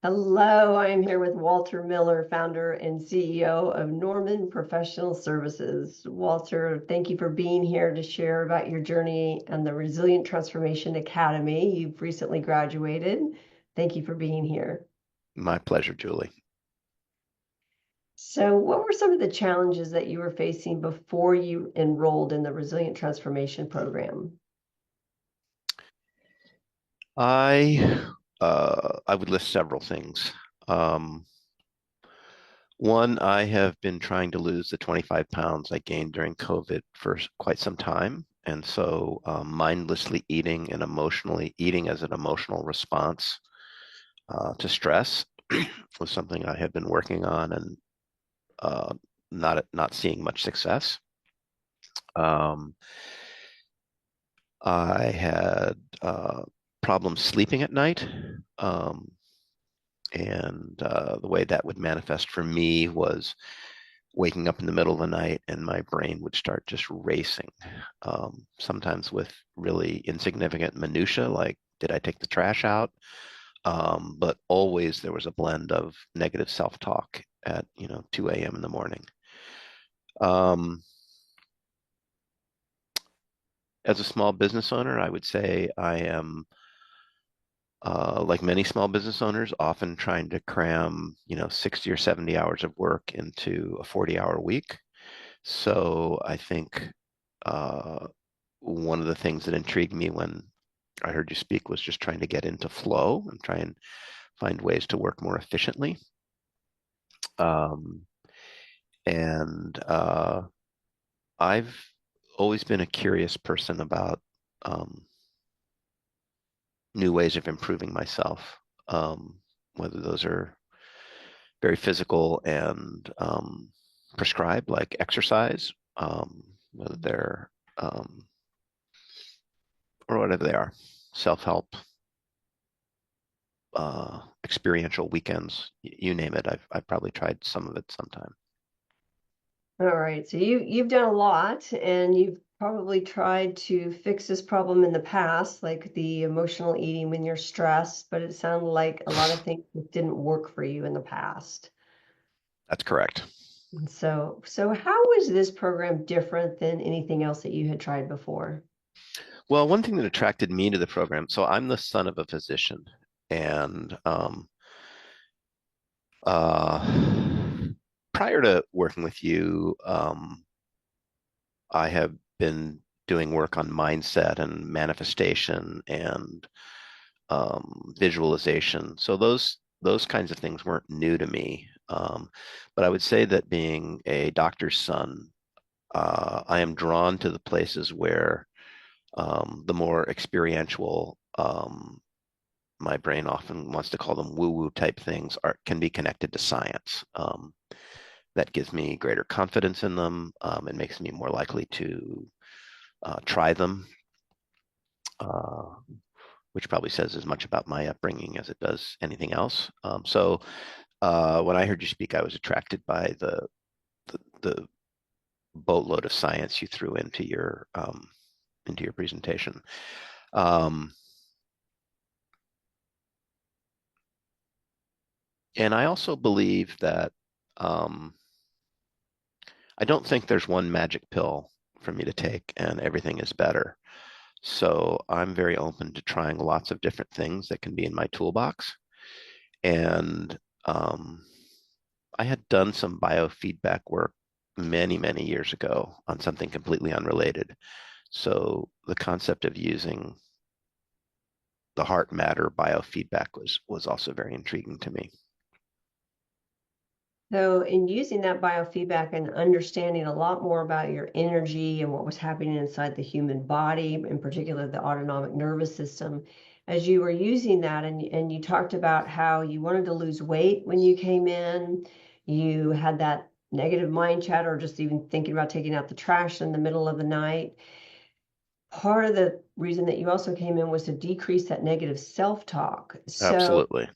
Hello, I am here with Walter Miller, founder and CEO of Norman Professional Services. Walter, thank you for being here to share about your journey and the Resilient Transformation Academy. You've recently graduated. Thank you for being here. My pleasure, Julie. So, what were some of the challenges that you were facing before you enrolled in the Resilient Transformation program? I would list several things. Um, One, I have been trying to lose the 25 pounds I gained during COVID for quite some time. And so mindlessly eating and emotionally eating as an emotional response to stress was something I had been working on and uh, not seeing much success. Um, I had problems sleeping at night. Um, And the way that would manifest for me was waking up in the middle of the night and my brain would start just racing, sometimes with really insignificant minutia, like did I take the trash out? But always there was a blend of negative self-talk at 2 a.m. in the morning. Um, as a small business owner, I would say I am like many small business owners, often trying to cram, 60 or 70 hours of work into a 40-hour week. So I think uh, one of the things that intrigued me when I heard you speak was just trying to get into flow and try and find ways to work more efficiently. Um, and I've always been a curious person about new ways of improving myself, whether those are very physical and prescribed, like exercise, whether they're or whatever they are, self-help, experiential weekends, you name it. I've probably tried some of it sometime. All right, so you've done a lot and you've probably tried to fix this problem in the past, like the emotional eating when you're stressed, but it sounded like a lot of things that didn't work for you in the past. That's correct. And so how is this program different than anything else that you had tried before? Well, one thing that attracted me to the program, so I'm the son of a physician, and prior to working with you, I have been doing work on mindset and manifestation and visualization. So those kinds of things weren't new to me. But I would say that being a doctor's son, I am drawn to the places where the more experiential, my brain often wants to call them woo-woo type things, can be connected to science. That gives me greater confidence in them. It makes me more likely to try them. Uh, which probably says as much about my upbringing as it does anything else. So when I heard you speak, I was attracted by the boatload of science you threw into your presentation. Um, and I also believe that um, I don't think there's one magic pill for me to take and everything is better. So I'm very open to trying lots of different things that can be in my toolbox. And um, I had done some biofeedback work many, many years ago on something completely unrelated. So the concept of using the heart matter biofeedback was also very intriguing to me. So, in using that biofeedback and understanding a lot more about your energy and what was happening inside the human body, in particular the autonomic nervous system, as you were using that, and you talked about how you wanted to lose weight when you came in, you had that negative mind chatter, or just even thinking about taking out the trash in the middle of the night. Part of the reason that you also came in was to decrease that negative self-talk. So, Absolutely.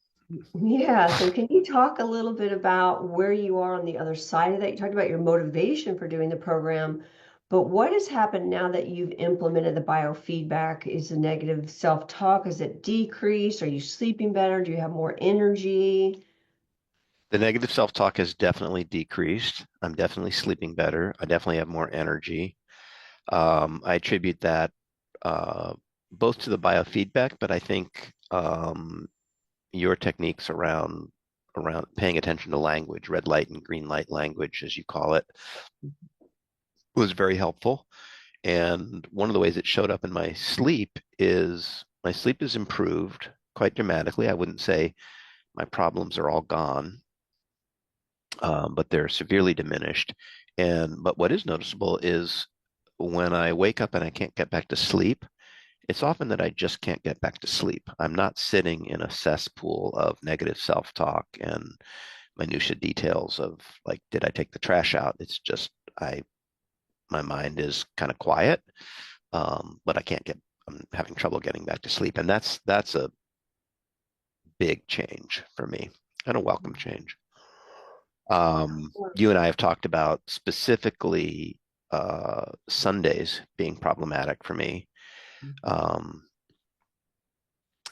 yeah. So can you talk a little bit about where you are on the other side of that? You talked about your motivation for doing the program. But what has happened now that you've implemented the biofeedback? Is the negative self-talk, is it decreased? Are you sleeping better? Do you have more energy? The negative self-talk has definitely decreased. I'm definitely sleeping better. I definitely have more energy. I attribute that uh, both to the biofeedback, but I think your techniques around paying attention to language, red light and green light language, as you call it, was very helpful. And one of the ways it showed up in my sleep is improved quite dramatically. I wouldn't say my problems are all gone, but they're severely diminished. But what is noticeable is when I wake up and I can't get back to sleep, it's often that I just can't get back to sleep. I'm not sitting in a cesspool of negative self-talk and minutia details of like, did I take the trash out? It's just my mind is kind of quiet, but I'm having trouble getting back to sleep, and that's a big change for me and a welcome change. You and I have talked about specifically Sundays being problematic for me, um,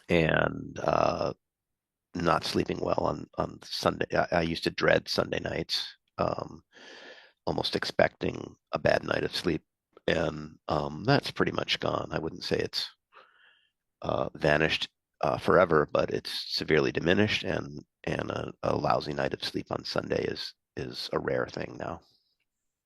and not sleeping well on Sunday. I used to dread Sunday nights, almost expecting a bad night of sleep, and that's pretty much gone. I wouldn't say it's vanished forever, but it's severely diminished, and a lousy night of sleep on Sunday is a rare thing now.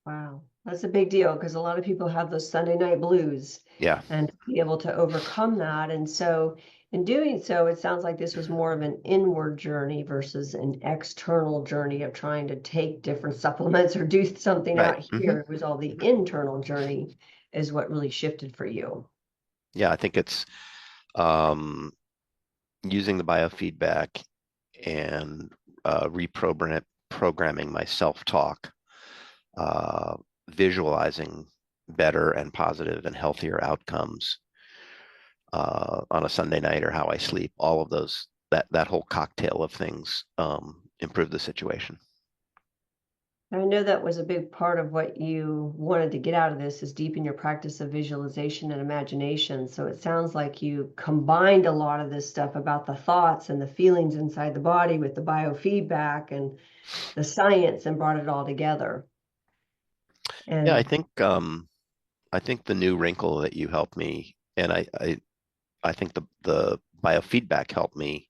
Wow, that's a big deal because a lot of people have those Sunday night blues Yeah, and to be able to overcome that. And so, in doing so, it sounds like this was more of an inward journey versus an external journey of trying to take different supplements or do something right. out here. It was all the internal journey is what really shifted for you. Yeah, I think it's using the biofeedback and programming my self-talk, uh, visualizing better and positive and healthier outcomes on a Sunday night or how I sleep. All of those that whole cocktail of things improve the situation. I know that was a big part of what you wanted to get out of this is deepen your practice of visualization and imagination. So it sounds like you combined a lot of this stuff about the thoughts and the feelings inside the body with the biofeedback and the science and brought it all together. Yeah, And I think the new wrinkle that you helped me, and I think the biofeedback helped me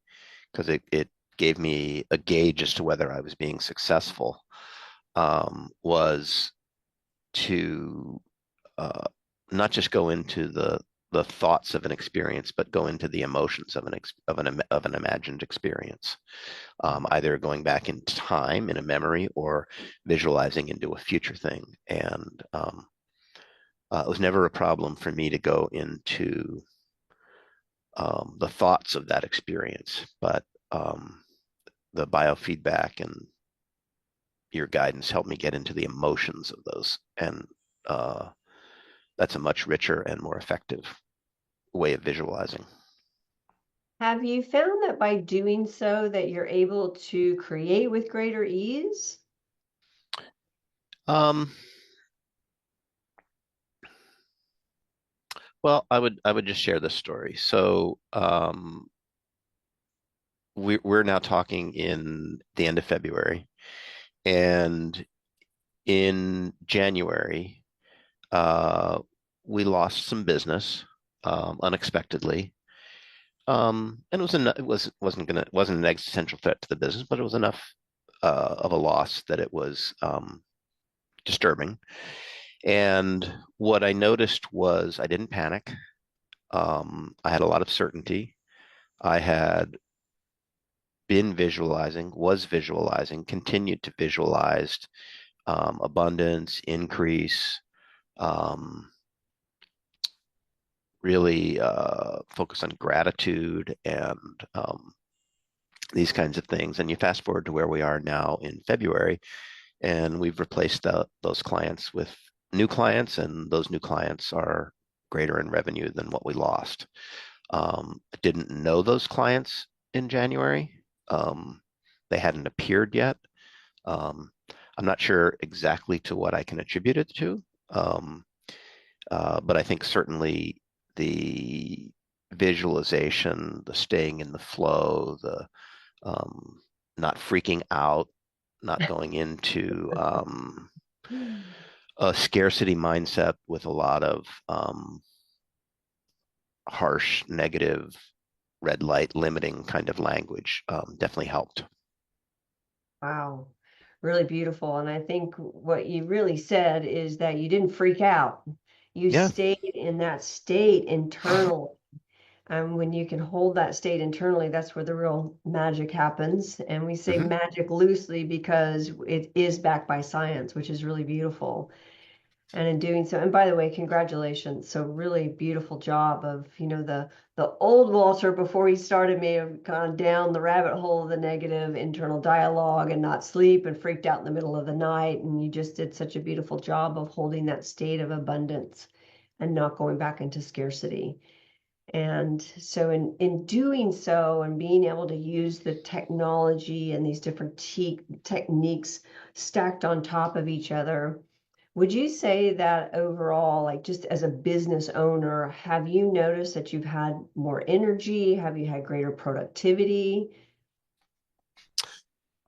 because it gave me a gauge as to whether I was being successful. Was to not just go into the thoughts of an experience, but go into the emotions of an imagined experience, either going back in time in a memory or visualizing into a future thing. And it was never a problem for me to go into the thoughts of that experience, but the biofeedback and your guidance helped me get into the emotions of those, and uh, that's a much richer and more effective way of visualizing. have you found that by doing so that you're able to create with greater ease? Um, well, I would just share this story. So we're now talking in the end of February, and in January, uh, we lost some business unexpectedly. And it wasn't an existential threat to the business, but it was enough of a loss that it was disturbing. And what I noticed was I didn't panic. I had a lot of certainty. I had was visualizing, continued to visualize abundance, increase, um, really focus on gratitude and these kinds of things. And you fast forward to where we are now in February, and we've replaced those clients with new clients, and those new clients are greater in revenue than what we lost. I didn't know those clients in January. Um, they hadn't appeared yet. Um, I'm not sure exactly to what I can attribute it to. But I think certainly the visualization, the staying in the flow, the um, not freaking out, not going into a scarcity mindset with a lot of harsh, negative, red light limiting kind of language definitely helped. Wow, really beautiful. And I think what you really said is that you didn't freak out. You Yeah. stayed in that state internal. And when you can hold that state internally, that's where the real magic happens. And we say Hmm. magic loosely because it is backed by science, which is really beautiful. And in doing so, and by the way, congratulations. So really beautiful job of, the old Walter before he started may have gone down the rabbit hole of the negative internal dialogue and not sleep and freaked out in the middle of the night. And you just did such a beautiful job of holding that state of abundance and not going back into scarcity. And so in doing so and being able to use the technology and these different techniques stacked on top of each other, would you say that overall, like just as a business owner, have you noticed that you've had more energy? Have you had greater productivity?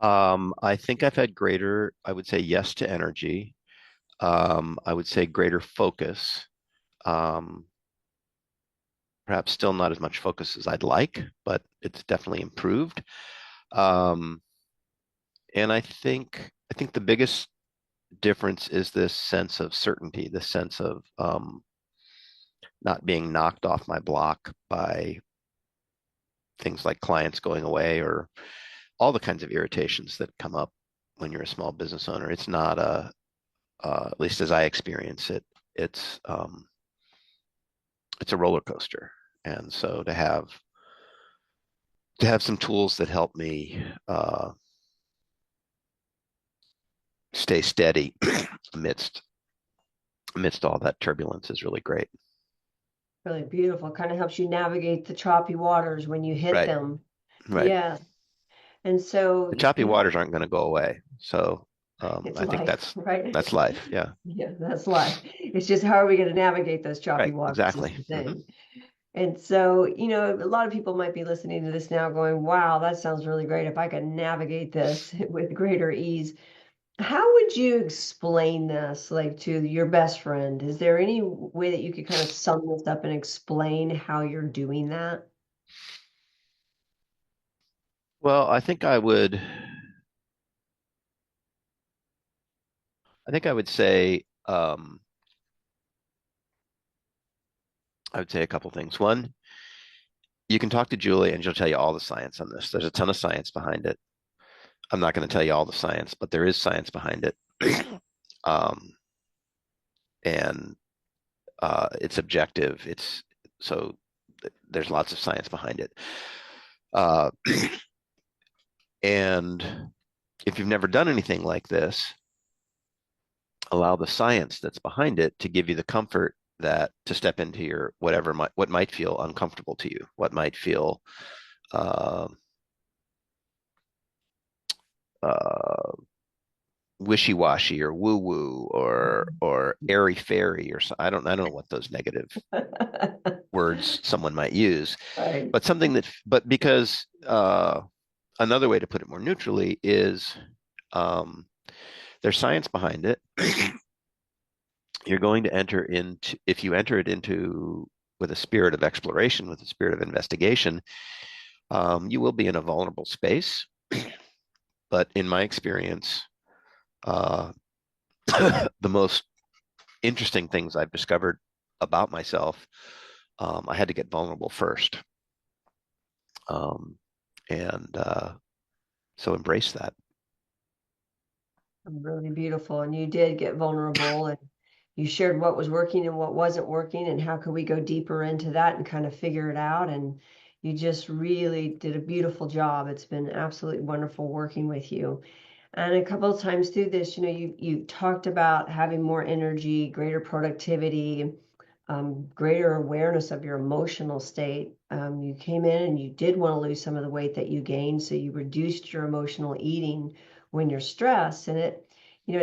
I think I've had greater, I would say yes to energy. I would say greater focus. Um, Perhaps still not as much focus as I'd like, but it's definitely improved. Um, and I think the biggest difference is this sense of certainty, this sense of not being knocked off my block by things like clients going away or all the kinds of irritations that come up when you're a small business owner. It's not at least as I experience it, it's um, it's a roller coaster. And so to have some tools that help me stay steady amidst all that turbulence is really great. Really beautiful. Kind of helps you navigate the choppy waters when you hit Right, them. right. Yeah. And so, The choppy waters aren't going to go away. So it's I think life, that's right? that's life. Yeah. Yeah, that's life. It's just how are we going to navigate those choppy Right. waters is Exactly. the Hmm. thing. And so, a lot of people might be listening to this now going, wow, that sounds really great. If I could navigate this with greater ease. How would you explain this, like to your best friend? Is there any way that you could kind of sum this up and explain how you're doing that? Well, I think I would say I would say a couple things. One, you can talk to Julie and she'll tell you all the science on this. There's a ton of science behind it. I'm not going to tell you all the science, but there is science behind it. um, and it's objective. So there's lots of science behind it. Uh, and if you've never done anything like this, allow the science that's behind it to give you the comfort that to step into your what might feel uncomfortable to you, what might feel uh, uh, wishy-washy or woo-woo or airy-fairy or so. I don't know what those negative words someone might use, Right. but because another way to put it more neutrally is um, there's science behind it. You're going to enter into if you enter it into with a spirit of exploration, with a spirit of investigation, you will be in a vulnerable space. But in my experience, uh, the most interesting things I've discovered about myself, I had to get vulnerable first. Um, and so embrace that. Really beautiful. And you did get vulnerable and you shared what was working and what wasn't working and how could we go deeper into that and kind of figure it out. And you just really did a beautiful job. It's been absolutely wonderful working with you. And a couple of times through this, you talked about having more energy, greater productivity, greater awareness of your emotional state. You came in and you did want to lose some of the weight that you gained, so you reduced your emotional eating when you're stressed. And it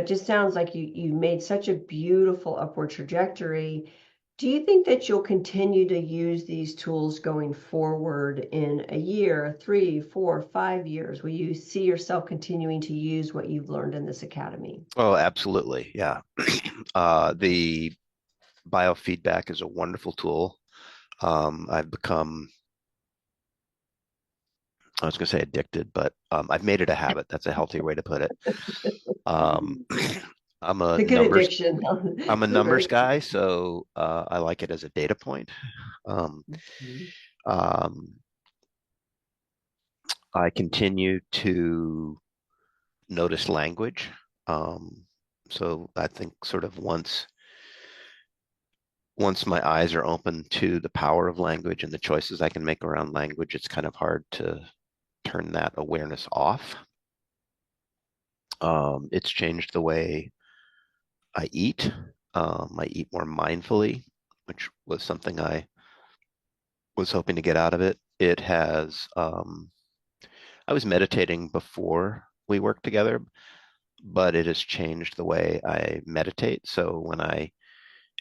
just sounds like you made such a beautiful upward trajectory. Do you think that you'll continue to use these tools going forward in a year, 3, 4, 5 years? Will you see yourself continuing to use what you've learned in this academy? Oh, absolutely. Yeah. The biofeedback is a wonderful tool. I've become, I was going to say addicted, but I've made it a habit. That's a healthier way to put it. Um, I'm a The good numbers addiction. I'm a Very numbers guy, so I like it as a data point. Um, good. um, I continue to notice language. Um, so I think sort of once my eyes are open to the power of language and the choices I can make around language, it's kind of hard to turn that awareness off. It's changed the way I eat. I eat more mindfully, which was something I was hoping to get out of it. It has, I was meditating before we worked together, but it has changed the way I meditate. So when I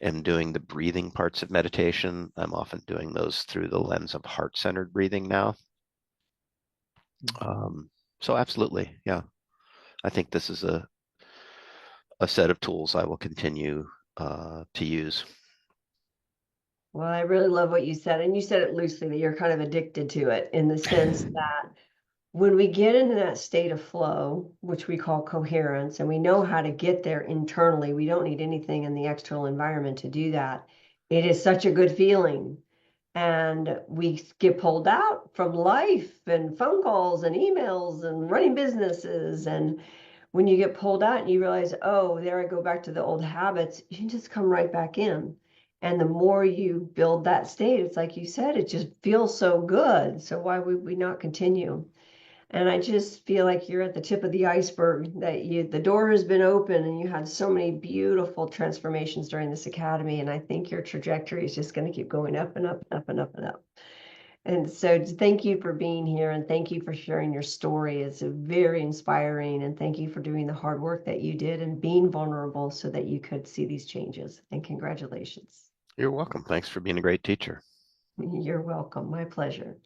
am doing the breathing parts of meditation, I'm often doing those through the lens of heart-centered breathing now. Mhm. Um, so absolutely, yeah. I think this is a set of tools I will continue to use. Well, I really love what you said. And you said it loosely that you're kind of addicted to it in the sense that when we get into that state of flow, which we call coherence, and we know how to get there internally, we don't need anything in the external environment to do that. It is such a good feeling. And we get pulled out from life and phone calls and emails and running businesses. And when you get pulled out and you realize, oh, there I go back to the old habits, you can just come right back in. And the more you build that state, it's like you said, it just feels so good. So why would we not continue? And I just feel like you're at the tip of the iceberg, that the door has been open and you had so many beautiful transformations during this academy. And I think your trajectory is just going to keep going up and up and up and up and up. And so thank you for being here and thank you for sharing your story. It's very inspiring. And thank you for doing the hard work that you did and being vulnerable so that you could see these changes. And congratulations. You're welcome. Thanks for being a great teacher. You're welcome. My pleasure.